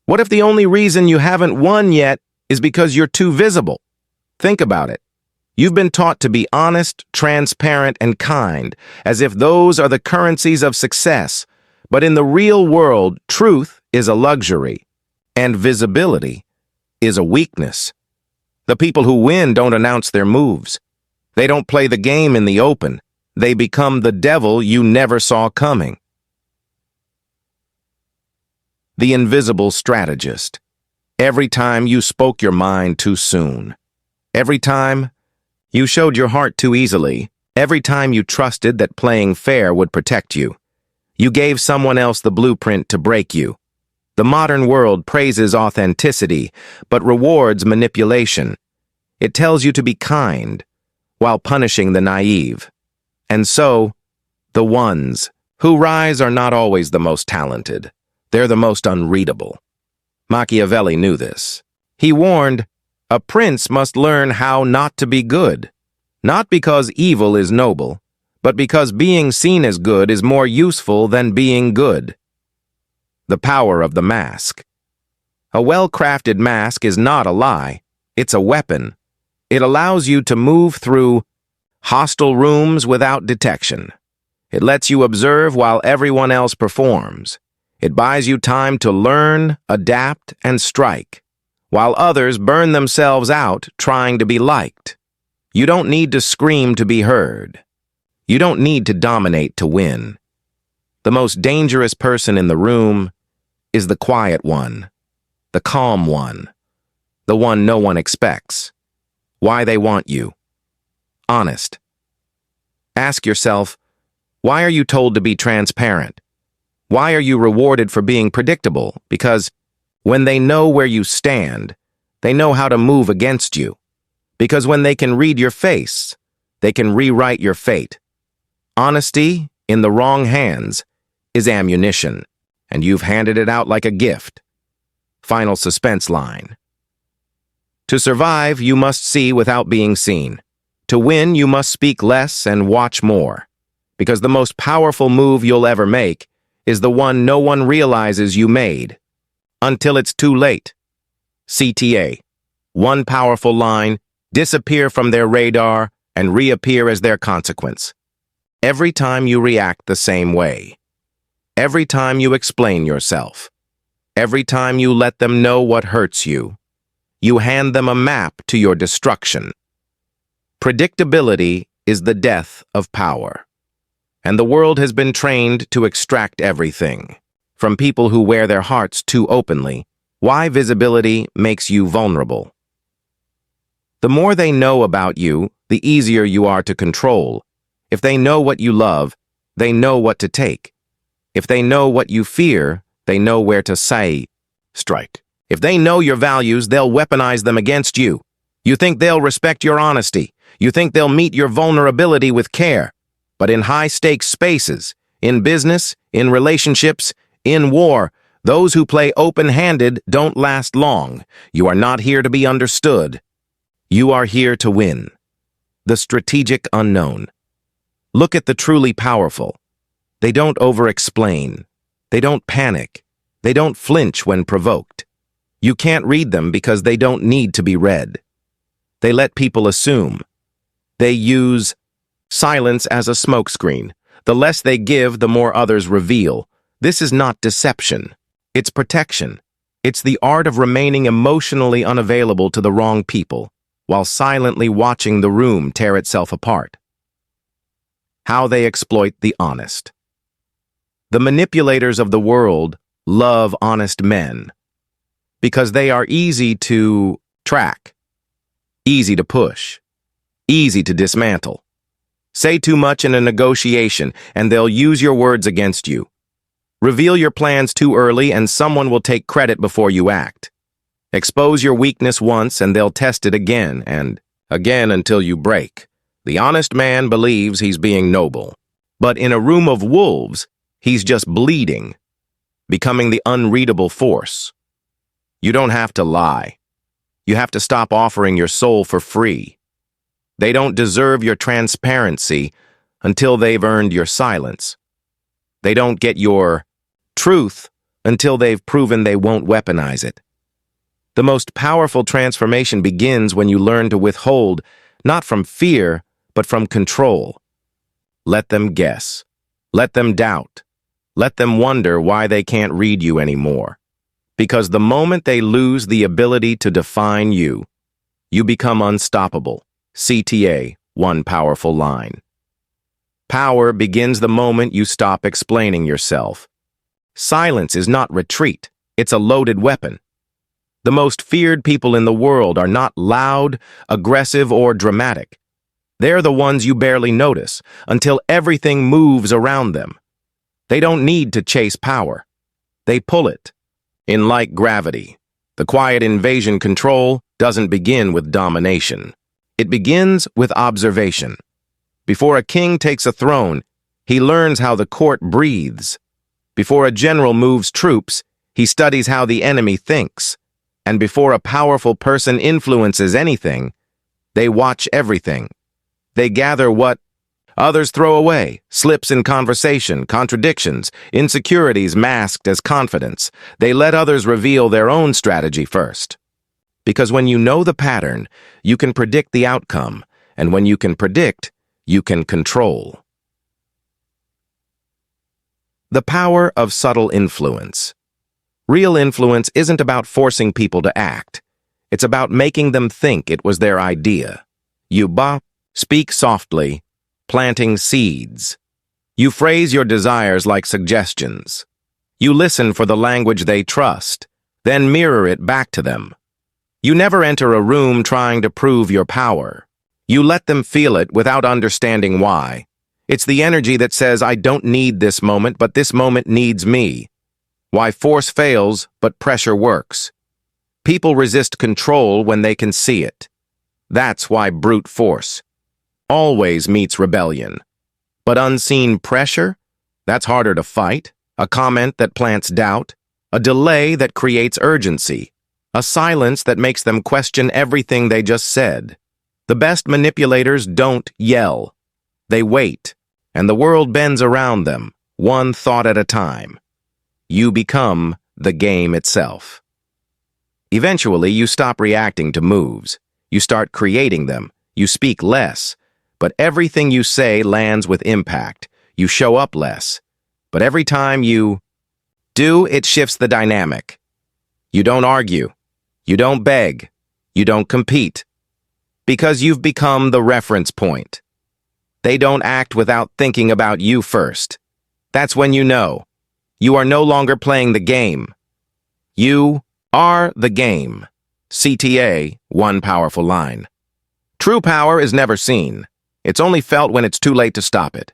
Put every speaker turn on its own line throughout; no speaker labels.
What if the only reason you haven't won yet is because you're too visible? Think about it. You've been taught to be honest, transparent, and kind, as if those are the currencies of success. But in the real world, truth is a luxury, and visibility is a weakness. The people who win don't announce their moves. They don't play the game in the open. They become the devil you never saw coming. The invisible strategist. Every time you spoke your mind too soon. Every time you showed your heart too easily. Every time you trusted that playing fair would protect you. You gave someone else the blueprint to break you. The modern world praises authenticity, but rewards manipulation. It tells you to be kind, while punishing the naive. And so, the ones who rise are not always the most talented. They're the most unreadable. Machiavelli knew this. He warned, a prince must learn how not to be good, not because evil is noble, but because being seen as good is more useful than being good. The power of the mask. A well-crafted mask is not a lie. It's a weapon. It allows you to move through hostile rooms without detection. It lets you observe while everyone else performs. It buys you time to learn, adapt, and strike, while others burn themselves out trying to be liked. You don't need to scream to be heard. You don't need to dominate to win. The most dangerous person in the room is the quiet one, the calm one, the one no one expects. Why they want you. Honest. Ask yourself, why are you told to be transparent? Why are you rewarded for being predictable? Because when they know where you stand, they know how to move against you. Because when they can read your face, they can rewrite your fate. Honesty, in the wrong hands, is ammunition, and you've handed it out like a gift. Final suspense line. To survive, you must see without being seen. To win, you must speak less and watch more. Because the most powerful move you'll ever make is the one no one realizes you made. Until it's too late. CTA. One powerful line, disappear from their radar, and reappear as their consequence. Every time you react the same way. Every time you explain yourself. Every time you let them know what hurts you. You hand them a map to your destruction. Predictability is the death of power. And the world has been trained to extract everything. From people who wear their hearts too openly, why visibility makes you vulnerable. The more they know about you, the easier you are to control. If they know what you love, they know what to take. If they know what you fear, they know where to strike. If they know your values, they'll weaponize them against you. You think they'll respect your honesty. You think they'll meet your vulnerability with care. But in high-stakes spaces, in business, in relationships, in war, those who play open-handed don't last long. You are not here to be understood. You are here to win. The strategic unknown. Look at the truly powerful. They don't over-explain. They don't panic. They don't flinch when provoked. You can't read them because they don't need to be read. They let people assume. They use silence as a smokescreen. The less they give, the more others reveal. This is not deception. It's protection. It's the art of remaining emotionally unavailable to the wrong people, while silently watching the room tear itself apart. How they exploit the honest. The manipulators of the world love honest men because they are easy to track, easy to push, easy to dismantle. Say too much in a negotiation, and they'll use your words against you. Reveal your plans too early, and someone will take credit before you act. Expose your weakness once, and they'll test it again and again until you break. The honest man believes he's being noble. But in a room of wolves, he's just bleeding, becoming the unreadable force. You don't have to lie. You have to stop offering your soul for free. They don't deserve your transparency until they've earned your silence. They don't get your truth until they've proven they won't weaponize it. The most powerful transformation begins when you learn to withhold, not from fear, but from control. Let them guess. Let them doubt. Let them wonder why they can't read you anymore. Because the moment they lose the ability to define you, you become unstoppable. CTA, one powerful line. Power begins the moment you stop explaining yourself. Silence is not retreat, it's a loaded weapon. The most feared people in the world are not loud, aggressive, or dramatic. They're the ones you barely notice until everything moves around them. They don't need to chase power. They pull it. In like gravity, the quiet invasion control doesn't begin with domination. It begins with observation. Before a king takes a throne, he learns how the court breathes. Before a general moves troops, he studies how the enemy thinks. And before a powerful person influences anything, they watch everything. They gather what others throw away, slips in conversation, contradictions, insecurities masked as confidence. They let others reveal their own strategy first. Because when you know the pattern, you can predict the outcome, and when you can predict, you can control. The power of subtle influence. Real influence isn't about forcing people to act. It's about making them think it was their idea. You speak softly, planting seeds. You phrase your desires like suggestions. You listen for the language they trust, then mirror it back to them. You never enter a room trying to prove your power. You let them feel it without understanding why. It's the energy that says, I don't need this moment, but this moment needs me. Why force fails, but pressure works. People resist control when they can see it. That's why brute force always meets rebellion. But unseen pressure? That's harder to fight. A comment that plants doubt. A delay that creates urgency. A silence that makes them question everything they just said. The best manipulators don't yell. They wait, and the world bends around them, one thought at a time. You become the game itself. Eventually, you stop reacting to moves. You start creating them. You speak less, but everything you say lands with impact. You show up less, but every time you do, it shifts the dynamic. You don't argue. You don't beg. You don't compete. Because you've become the reference point. They don't act without thinking about you first. That's when you know. You are no longer playing the game. You are the game. CTA, one powerful line. True power is never seen. It's only felt when it's too late to stop it.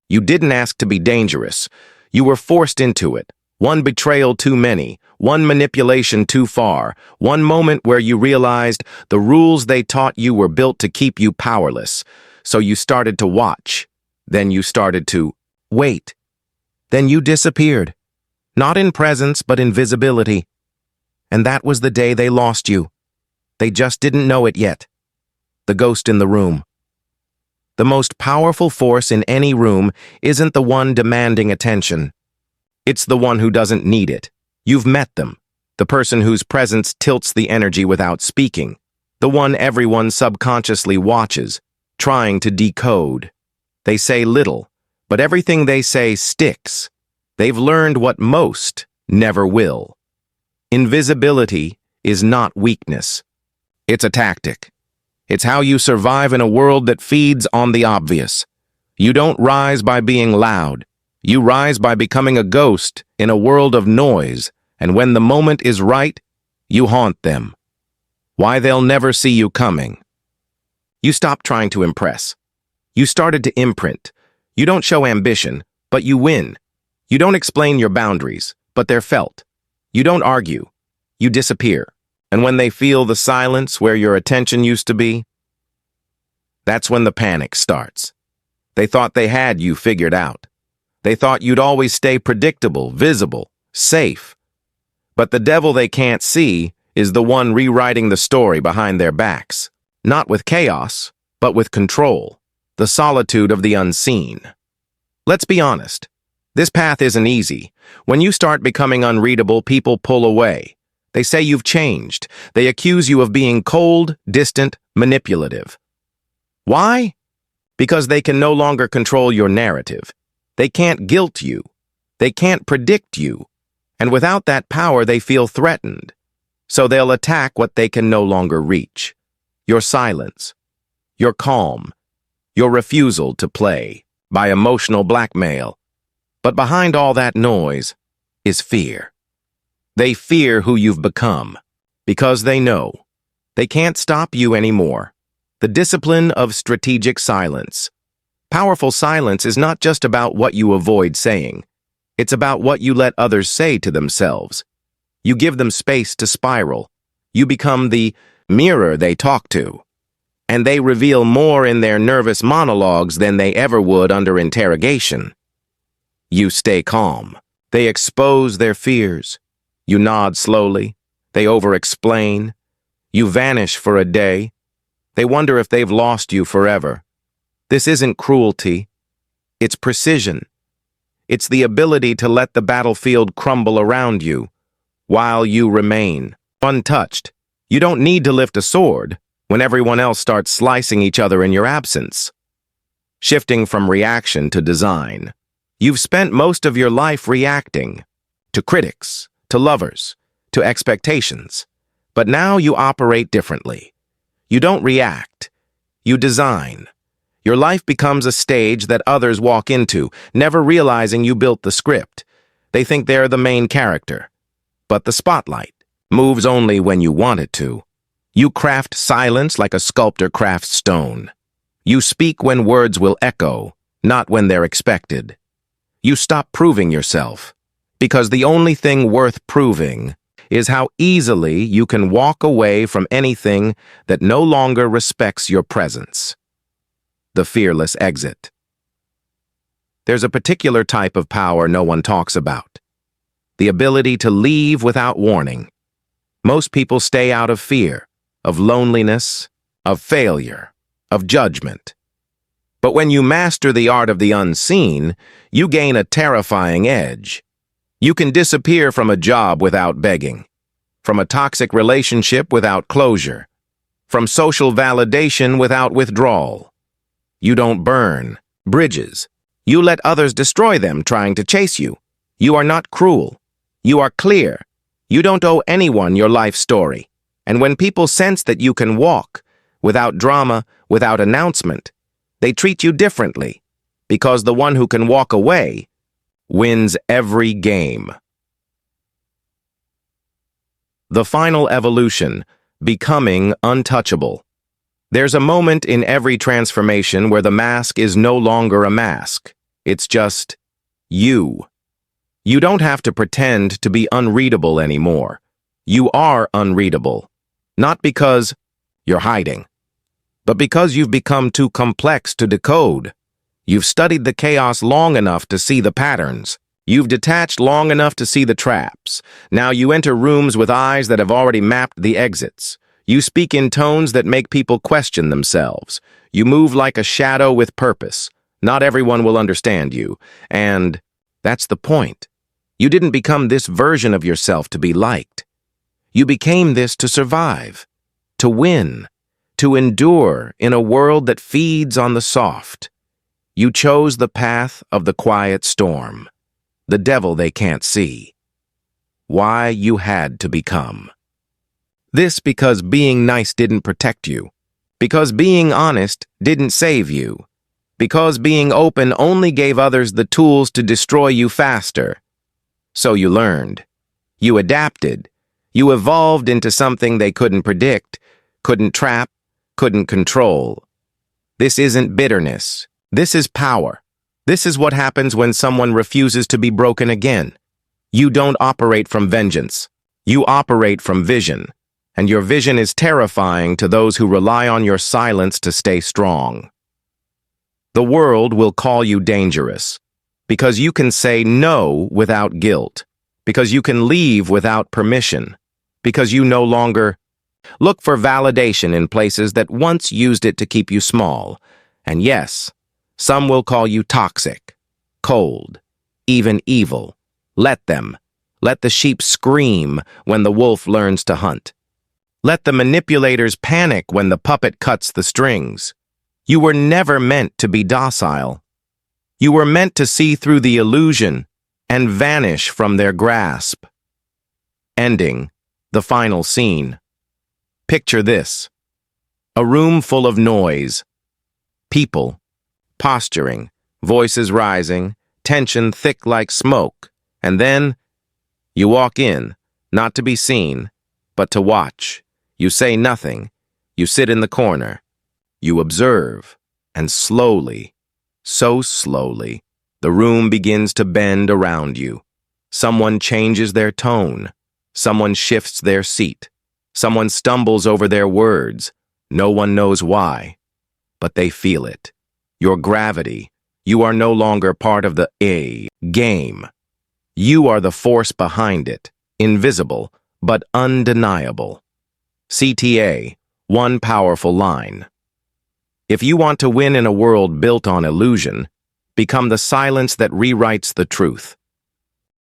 You didn't ask to be dangerous. You were forced into it. One betrayal too many. One manipulation too far. One moment where you realized the rules they taught you were built to keep you powerless. So you started to watch. Then you started to wait. Then you disappeared. Not in presence, but in visibility. And that was the day they lost you. They just didn't know it yet. The ghost in the room. The most powerful force in any room isn't the one demanding attention. It's the one who doesn't need it. You've met them. The person whose presence tilts the energy without speaking. The one everyone subconsciously watches, trying to decode. They say little, but everything they say sticks. They've learned what most never will. Invisibility is not weakness. It's a tactic. It's how you survive in a world that feeds on the obvious. You don't rise by being loud. You rise by becoming a ghost in a world of noise, and when the moment is right, you haunt them. Why they'll never see you coming. You stopped trying to impress. You started to imprint. You don't show ambition, but you win. You don't explain your boundaries, but they're felt. You don't argue. You disappear. And when they feel the silence where your attention used to be, that's when the panic starts. They thought they had you figured out. They thought you'd always stay predictable, visible, safe. But the devil they can't see is the one rewriting the story behind their backs. Not with chaos, but with control. The solitude of the unseen. Let's be honest. This path isn't easy. When you start becoming unreadable, people pull away. They say you've changed. They accuse you of being cold, distant, manipulative. Why? Because they can no longer control your narrative. They can't guilt you. They can't predict you. And without that power, they feel threatened. So they'll attack what they can no longer reach. Your silence, your calm, your refusal to play by emotional blackmail. But behind all that noise is fear. They fear who you've become because they know they can't stop you anymore. The discipline of strategic silence. Powerful silence is not just about what you avoid saying. It's about what you let others say to themselves. You give them space to spiral. You become the mirror they talk to. And they reveal more in their nervous monologues than they ever would under interrogation. You stay calm. They expose their fears. You nod slowly. They over-explain. You vanish for a day. They wonder if they've lost you forever. This isn't cruelty. It's precision. It's the ability to let the battlefield crumble around you while you remain untouched. You don't need to lift a sword when everyone else starts slicing each other in your absence. Shifting from reaction to design. You've spent most of your life reacting to critics, to lovers, to expectations. But now you operate differently. You don't react. You design. Your life becomes a stage that others walk into, never realizing you built the script. They think they're the main character. But the spotlight moves only when you want it to. You craft silence like a sculptor crafts stone. You speak when words will echo, not when they're expected. You stop proving yourself, because the only thing worth proving is how easily you can walk away from anything that no longer respects your presence. The fearless exit. There's a particular type of power no one talks about. The ability to leave without warning. Most people stay out of fear, of loneliness, of failure, of judgment. But when you master the art of the unseen, you gain a terrifying edge. You can disappear from a job without begging, from a toxic relationship without closure, from social validation without withdrawal. You don't burn bridges. You let others destroy them trying to chase you. You are not cruel. You are clear. You don't owe anyone your life story. And when people sense that you can walk, without drama, without announcement, they treat you differently, because the one who can walk away wins every game. The final evolution, becoming untouchable. There's a moment in every transformation where the mask is no longer a mask. It's just you. You don't have to pretend to be unreadable anymore. You are unreadable, not because you're hiding, but because you've become too complex to decode. You've studied the chaos long enough to see the patterns. You've detached long enough to see the traps. Now you enter rooms with eyes that have already mapped the exits. You speak in tones that make people question themselves. You move like a shadow with purpose. Not everyone will understand you, and that's the point. You didn't become this version of yourself to be liked. You became this to survive, to win, to endure in a world that feeds on the soft. You chose the path of the quiet storm, the devil they can't see. Why you had to become. This because being nice didn't protect you, because being honest didn't save you, because being open only gave others the tools to destroy you faster. So you learned. You adapted. You evolved into something they couldn't predict, couldn't trap, couldn't control. This isn't bitterness. This is power. This is what happens when someone refuses to be broken again. You don't operate from vengeance. You operate from vision. And your vision is terrifying to those who rely on your silence to stay strong. The world will call you dangerous, because you can say no without guilt, because you can leave without permission, because you no longer look for validation in places that once used it to keep you small. And yes, some will call you toxic, cold, even evil. Let them. Let the sheep scream when the wolf learns to hunt. Let the manipulators panic when the puppet cuts the strings. You were never meant to be docile. You were meant to see through the illusion and vanish from their grasp. Ending, the final scene. Picture this. A room full of noise. People, posturing, voices rising, tension thick like smoke. And then, you walk in, not to be seen, but to watch. You say nothing. You sit in the corner. You observe. And slowly, so slowly, the room begins to bend around you. Someone changes their tone. Someone shifts their seat. Someone stumbles over their words. No one knows why, but they feel it. Your gravity. You are no longer part of the game. You are the force behind it, invisible, but undeniable. CTA, one powerful line. If you want to win in a world built on illusion, become the silence that rewrites the truth.